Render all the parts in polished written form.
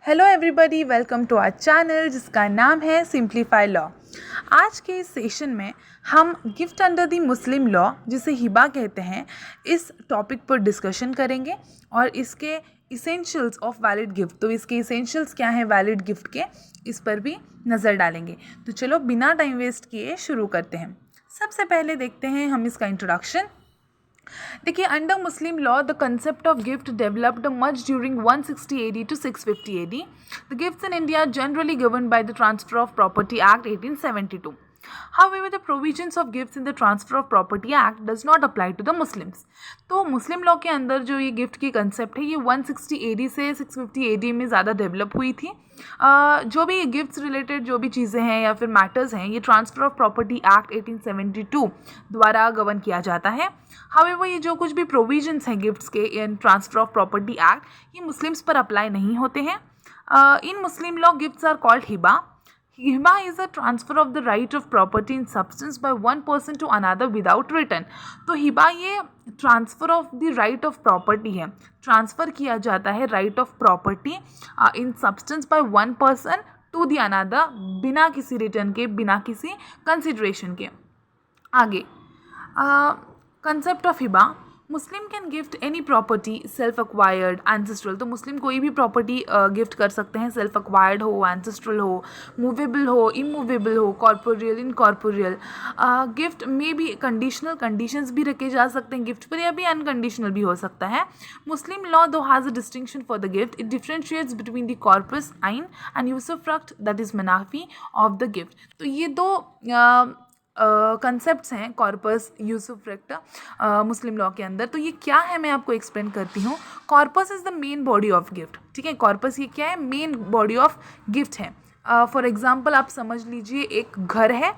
Hello everybody, welcome to our channel जिसका नाम है सिंप्लीफाई लॉ। आज के इस सेशन में हम gift under the Muslim law, जिसे हिबा कहते हैं, इस टॉपिक पर डिस्कशन करेंगे और इसके इसेंशियल्स ऑफ वैलिड गिफ्ट, तो इसके इसेंशियल्स क्या हैं वैलिड गिफ्ट के, इस पर भी नज़र डालेंगे। तो चलो बिना टाइम वेस्ट किए शुरू करते हैं। सबसे पहले देखते हैं हम इसका इंट्रोडक्शन। देखिए, under Muslim law the concept of gift developed much during 160 AD to 650 AD. The gifts in India are generally governed by the Transfer of Property Act 1872. However, the provisions of gifts in the Transfer of Property Act does not apply to the Muslims. तो Muslim law के अंदर जो ये gift की concept है, ये 160 AD से 650 AD में ज़्यादा डेवलप हुई थी। जो भी गिफ्ट्स रिलेटेड जो भी चीज़ें हैं या फिर मैटर्स हैं, ये ट्रांसफ़र ऑफ प्रॉपर्टी एक्ट 1872 द्वारा गवर्न किया जाता है। हाउएवर, ये जो कुछ भी प्रोविजंस हैं गिफ्ट्स के in transfer of property act, ये मुस्लिम्स पर अप्लाई नहीं होते हैं। In Muslim law gifts are called hiba. Hiba is a transfer of the right of property in substance by one person to another without return. तो हिबा ये transfer of the right of property है, transfer किया जाता है right of property in substance by one person to the another, बिना किसी return के, बिना किसी कंसिडरेशन के। आगे concept of hiba, Muslim can gift any property self acquired ancestral. तो मुस्लिम कोई भी प्रॉपर्टी गिफ्ट कर सकते हैं, सेल्फ एक्वायर्ड हो, एंसेस्ट्रल हो, मूवेबल हो, इमूवेबल हो, कॉर्पोरियल, इनकॉर्पोरियल। गिफ्ट में भी कंडीशनल कंडीशंस भी रखे जा सकते हैं गिफ्ट पर, या भी अनकंडीशनल भी हो सकता है। Muslim law though has a distinction for the gift, it differentiates between the corpus ain and usufruct that is manafi of the gift. तो ये दो कंसेप्ट्स हैं, कॉर्पस, यूसुफ्रक्ट, मुस्लिम लॉ के अंदर। तो ये क्या है, मैं आपको एक्सप्लेन करती हूँ। Corpus is the main body of gift, ठीक है। कॉर्पस ये क्या है, मेन बॉडी ऑफ गिफ्ट है। फॉर एग्जांपल आप समझ लीजिए एक घर है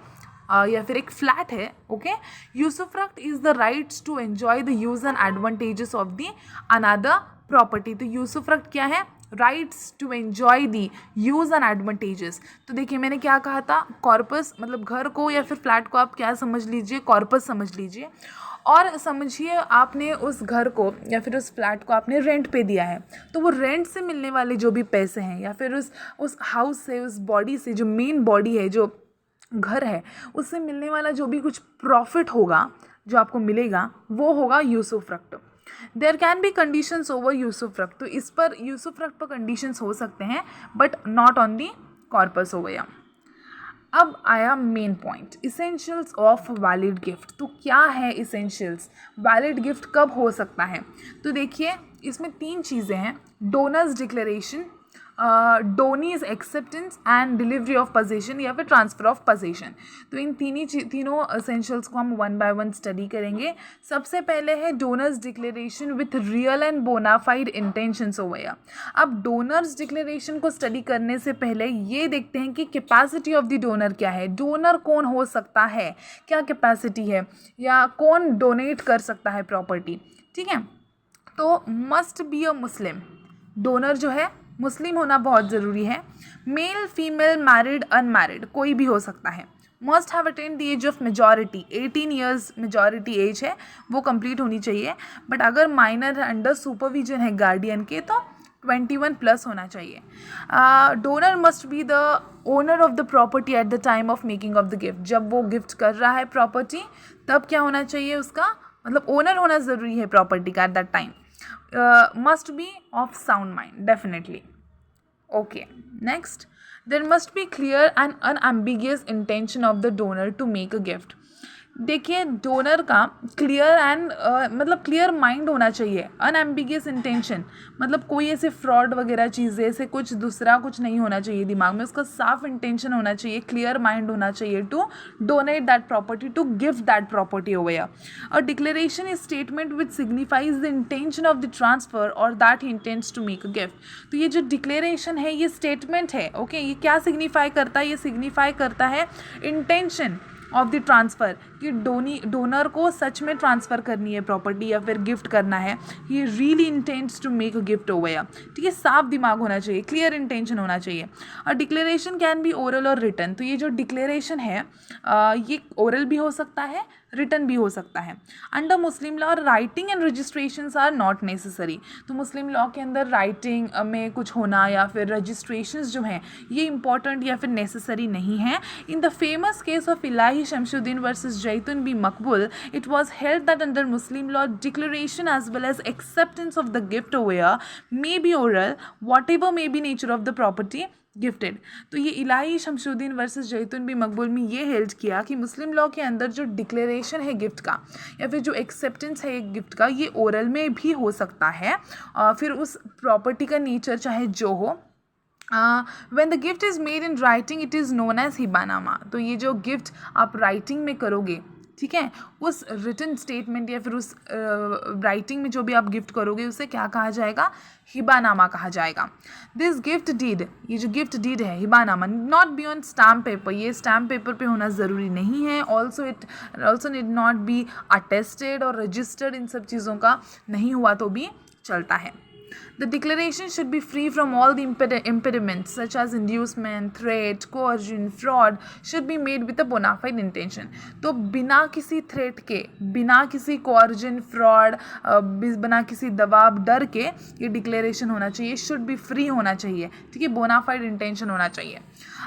या फिर एक फ्लैट है, okay. Usufruct is the rights to enjoy the use and advantages of the another property. तो यूसुफ्रक्ट क्या है, rights to enjoy the use and advantages. तो देखिए मैंने क्या कहा था, कॉर्पस मतलब घर को या फिर फ्लैट को आप क्या समझ लीजिए, कॉर्पस समझ लीजिए। और समझिए आपने उस घर को या फिर उस फ्लैट को आपने रेंट पे दिया है, तो वो रेंट से मिलने वाले जो भी पैसे हैं या फिर उस हाउस से, उस बॉडी से, जो मेन बॉडी है, जो घर है, उससे मिलने वाला जो भी कुछ प्रॉफिट होगा, जो आपको मिलेगा, वो होगा usufruct. There can be conditions over usufruct. तो इस पर यूसुफ्रक्ट पर कंडीशंस हो सकते हैं, but not on the corpus हो गया। अब आया main point, essentials of valid gift. तो क्या है इसेंशियल्स, वैलिड गिफ्ट कब हो सकता है? तो देखिए इसमें तीन चीज़ें हैं, donor's declaration, donee's acceptance and delivery of possession या फिर ट्रांसफ़र ऑफ पोजेशन। तो इन तीनों एसेंशियल्स को हम वन बाय वन स्टडी करेंगे। सबसे पहले है donor's declaration with real and bona fide intentions हो गया। अब डोनर्स डिक्लेरेशन को स्टडी करने से पहले ये देखते हैं कि कैपेसिटी ऑफ द डोनर क्या है, डोनर कौन हो सकता है, क्या कैपेसिटी है, या कौन डोनेट कर सकता है प्रॉपर्टी, ठीक है। तो must be a Muslim, donor जो है मुस्लिम होना बहुत ज़रूरी है। मेल, फीमेल, मैरिड, अनमैरिड, कोई भी हो सकता है। Must have attend the age of majority, 18 years majority age है, वो कंप्लीट होनी चाहिए। बट अगर माइनर अंडर सुपरविजन है गार्डियन के, तो 21 प्लस होना चाहिए। Donor must be the owner of the property at the time of making of the gift. जब वो गिफ्ट कर रहा है प्रॉपर्टी, तब क्या होना चाहिए उसका, मतलब ओनर होना ज़रूरी है प्रॉपर्टी का at that time. Must be of sound mind, definitely. Okay, next, there must be clear and unambiguous intention of the donor to make a gift. देखिए डोनर का क्लियर एंड मतलब क्लियर माइंड होना चाहिए, unambiguous intention मतलब कोई ऐसे fraud वगैरह चीज़ें, ऐसे कुछ दूसरा कुछ नहीं होना चाहिए दिमाग में, उसका साफ इंटेंशन होना चाहिए, क्लियर माइंड होना चाहिए to donate that property, to gift that property हो गया। और declaration is statement which signifies the intention of the transfer और that he intends to make a gift. तो ये जो डिक्लेरेशन है ये स्टेटमेंट है, ओके। ये क्या सिग्निफाई करता है, ये सिग्निफाई करता है इंटेंशन ऑफ द ट्रांसफ़र, कि डोनर को सच में ट्रांसफ़र करनी है प्रॉपर्टी या फिर गिफ्ट करना है, ये really intents to make a gift हो गया, ठीक है। साफ दिमाग होना चाहिए, क्लियर इंटेंशन होना चाहिए। और डिक्लेरेशन कैन बी ओरल और रिटन। तो ये जो डिक्लेरेशन है ये ओरल भी हो सकता है, रिटन भी हो सकता है। Under Muslim law writing and registrations are not necessary. तो मुस्लिम लॉ के अंदर राइटिंग में कुछ होना या फिर रजिस्ट्रेशंस जो हैं ये इंपॉर्टेंट या फिर नेसेसरी नहीं है। In the famous case of Ilahi Shamshuddin versus Jaitun Bi Maqbool, it was held that under Muslim law declaration as well as acceptance of the gift aware may be oral whatever may be nature of the property gifted. तो ये Ilahi Shamshuddin versus Jaitun Bi Maqbool में ये held किया कि मुस्लिम law के अंदर जो declaration है गिफ्ट का या फिर जो एक्सेप्टेंस है एक गिफ्ट का ये ओरल में भी हो सकता है, फिर उस प्रॉपर्टी का नेचर चाहे जो हो। When the gift is made in writing it is known as hibanama. तो ये जो गिफ्ट आप राइटिंग में करोगे, ठीक है, उस रिटन स्टेटमेंट या फिर उस राइटिंग में जो भी आप गिफ्ट करोगे उसे क्या कहा जाएगा, हिबानामा कहा जाएगा। दिस गिफ्ट डीड, ये जो गिफ्ट डीड है हिबानामा, नॉट बियॉन्ड स्टैम्प पेपर, ये स्टैम्प पेपर पे होना ज़रूरी नहीं है। Also need not be attested और रजिस्टर्ड, इन सब चीज़ों का नहीं हुआ तो भी चलता है। The declaration should be free from all the impediments such as inducement, threat, coercion, fraud should be made with a bona fide intention। तो बिना किसी थ्रेट के, बिना किसी coercion, fraud, बिना किसी दबाव, डर के ये डिक्लेरेशन होना चाहिए, शुड बी फ्री होना चाहिए, ठीक है, बोनाफाइड इंटेंशन होना चाहिए।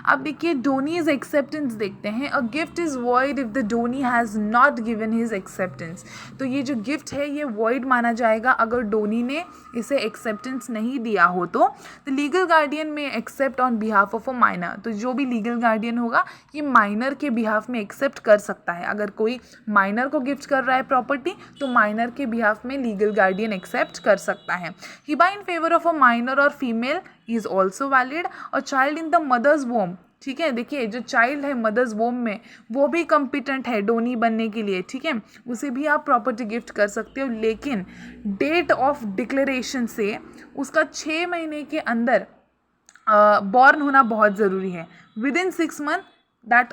अब देखिए डोनीज एक्सेप्टेंस देखते हैं। A gift is void if the Downey has not given his acceptance. तो ये जो गिफ्ट है ये वॉइड माना जाएगा अगर डोनी ने इसे एक्सेप्टेंस नहीं दिया हो। तो द लीगल गार्डियन में except on behalf of a minor. तो जो भी लीगल गार्डियन होगा ये माइनर के बिहाफ में एक्सेप्ट कर सकता है। अगर कोई माइनर को गिफ्ट कर रहा है प्रॉपर्टी तो माइनर के बिहाफ में लीगल गार्डियन एक्सेप्ट कर सकता है। Hiba in favour of a minor और फीमेल इज ऑल्सो वैलिड। और चाइल्ड इन द मदर्स वोम, ठीक है, देखिए जो चाइल्ड है मदर्स वोम में वो भी कॉम्पिटेंट है डोनी बनने के लिए, ठीक है, उसे भी आप प्रॉपर्टी गिफ्ट कर सकते हो, लेकिन डेट ऑफ डिक्लेरेशन से उसका 6 महीने के अंदर बॉर्न होना बहुत ज़रूरी है। With in 6 months that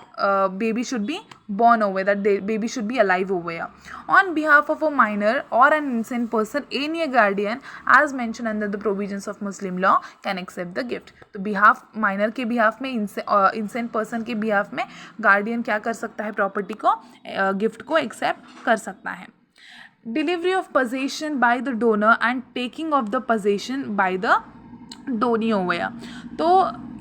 baby should be born over, that baby should be alive over here. On behalf of a minor or an innocent person, any guardian as mentioned under the provisions of Muslim law can accept the gift. तो behalf minor के behalf में, इंसेंट person के behalf में guardian क्या कर सकता है, property को, गिफ्ट को एक्सेप्ट कर सकता है। Delivery of possession by the donor and taking of the possession by the donee over here। तो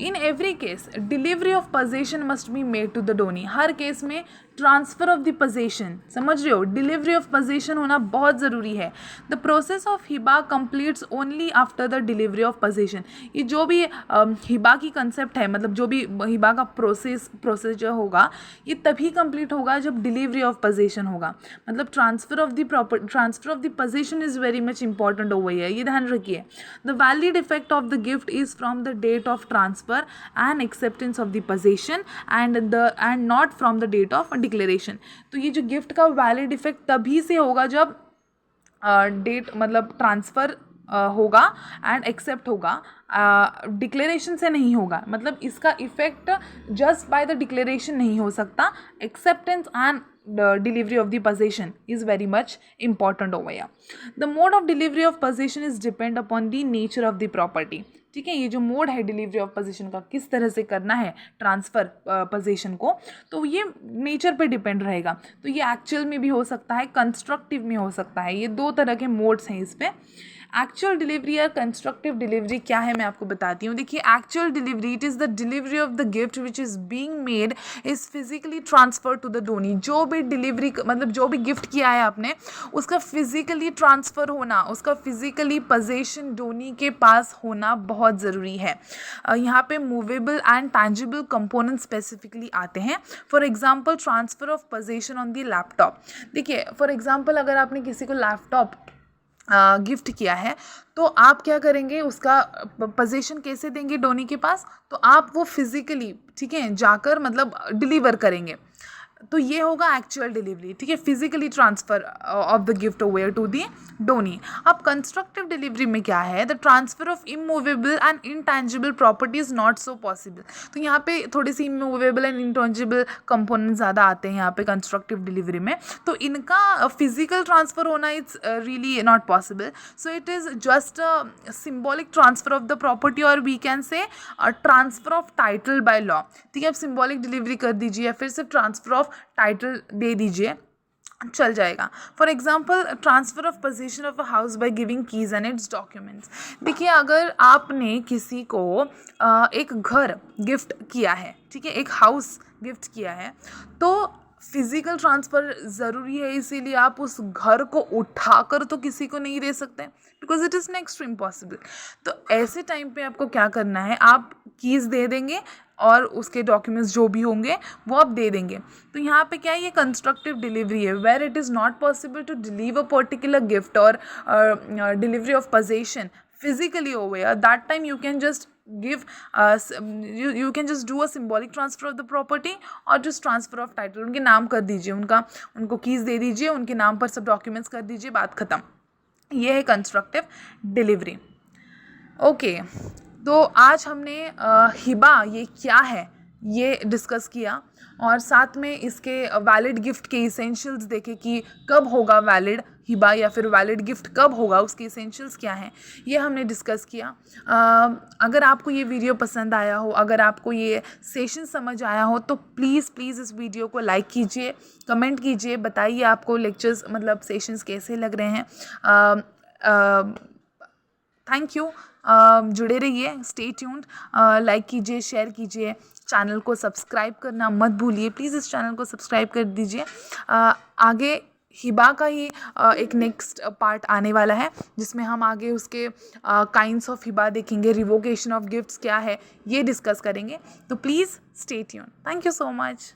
in every case delivery of possession must be made to the donee. हर case में transfer of the possession, समझ रहे हो, delivery of possession होना बहुत ज़रूरी है। The process of Hiba completes only after the delivery of possession. ये जो भी हिबा की कंसेप्ट है, मतलब जो भी हिबा का प्रोसेस जो होगा ये तभी कंप्लीट होगा जब डिलीवरी ऑफ पोजेशन होगा। मतलब transfer of the possession is very much important over here, ये ध्यान रखिए। The valid effect of the gift is from the date of transfer and acceptance of the possession and not from the date of declaration. तो ये जो gift का valid effect तभी से होगा जब डेट मतलब ट्रांसफ़र होगा एंड एक्सेप्ट होगा, डिक्लेरेशन से नहीं होगा। मतलब इसका effect just by the declaration नहीं हो सकता, acceptance and delivery of the possession is very much important over here. The mode of delivery of possession is depend upon the nature of the property। ठीक है, ये जो mode है delivery of possession का, किस तरह से करना है ट्रांसफ़र पोजेशन को, तो ये नेचर पे डिपेंड रहेगा। तो ये एक्चुअल में भी हो सकता है, कंस्ट्रक्टिव में हो सकता है। ये 2 तरह के मोड्स हैं इस पे। एक्चुअल डिलीवरी या कंस्ट्रक्टिव डिलीवरी क्या है मैं आपको बताती हूँ। देखिए actual delivery it is the delivery of the gift which is being made is physically transfer to the donee. जो भी डिलीवरी मतलब जो भी गिफ्ट किया है आपने उसका फिजिकली ट्रांसफ़र होना, उसका फिजिकली पोजेशन डोनी के पास होना बहुत ज़रूरी है। यहाँ पे movable and tangible component specifically आते हैं। For example transfer of possession on the laptop. देखिए फॉर एग्जाम्पल अगर आपने किसी को लैपटॉप गिफ्ट किया है तो आप क्या करेंगे, उसका पोजीशन कैसे देंगे डोनी के पास, तो आप वो फिजिकली, ठीक है, जाकर मतलब डिलीवर करेंगे। तो ये होगा एक्चुअल डिलीवरी, ठीक है, physically transfer of the gift over to the donee. अब कंस्ट्रक्टिव डिलीवरी में क्या है, the transfer of immovable and intangible property is not so possible. तो यहाँ पे थोड़ी सी इमूवेबल एंड इनटैंजिबल कंपोनेंट ज़्यादा आते हैं यहाँ पे कंस्ट्रक्टिव डिलीवरी में, तो इनका फिजिकल ट्रांसफ़र होना it's really not possible. So it is just a symbolic transfer of the property और we can say transfer of title by law. ठीक है, आप सिम्बॉलिक डिलीवरी कर दीजिए या फिर सिर्फ ट्रांसफ़र ऑफ टाइटल दे दीजिए, चल जाएगा। For example transfer of position of a house by giving keys and it's documents. देखिए अगर आपने किसी को एक घर गिफ्ट किया है, ठीक है, एक हाउस गिफ्ट किया है, तो फिज़िकल ट्रांसफ़र ज़रूरी है, इसीलिए आप उस घर को उठाकर तो किसी को नहीं दे सकते because it is next to impossible. तो ऐसे टाइम पे आपको क्या करना है, आप कीज़ दे देंगे और उसके डॉक्यूमेंट्स जो भी होंगे वो आप दे देंगे। तो यहाँ पे क्या है, ये कंस्ट्रक्टिव डिलीवरी है, where it is not possible to deliver a particular gift और delivery of possession physically over here. That time you can just give you can just do a symbolic transfer of the property or just transfer of title. उनके नाम कर दीजिए, उनको keys दे दीजिए, उनके नाम पर सब डॉक्यूमेंट्स कर दीजिए, बात ख़त्म। ये है कंस्ट्रक्टिव डिलीवरी। ओके, तो आज हमने हिबा ये क्या है ये डिस्कस किया और साथ में इसके वैलिड गिफ्ट के इसेंशियल्स देखे कि कब होगा वैलिड हिबा या फिर वैलिड गिफ्ट कब होगा, उसके इसेंशियल्स क्या हैं, ये हमने डिस्कस किया। अगर आपको ये वीडियो पसंद आया हो, अगर आपको ये सेशन समझ आया हो, तो प्लीज़ इस वीडियो को लाइक कीजिए, कमेंट कीजिए, बताइए आपको लेक्चर्स मतलब सेशंस कैसे लग रहे हैं। Thank you. जुड़े रहिए, स्टे ट्यून्ड, लाइक कीजिए, शेयर कीजिए, चैनल को सब्सक्राइब करना मत भूलिए, प्लीज़ इस चैनल को सब्सक्राइब कर दीजिए। आगे हिबा का ही एक नेक्स्ट पार्ट आने वाला है जिसमें हम आगे उसके काइंड्स ऑफ हिबा देखेंगे, रिवोकेशन ऑफ गिफ्ट्स क्या है ये डिस्कस करेंगे। तो please stay tuned. Thank you so much.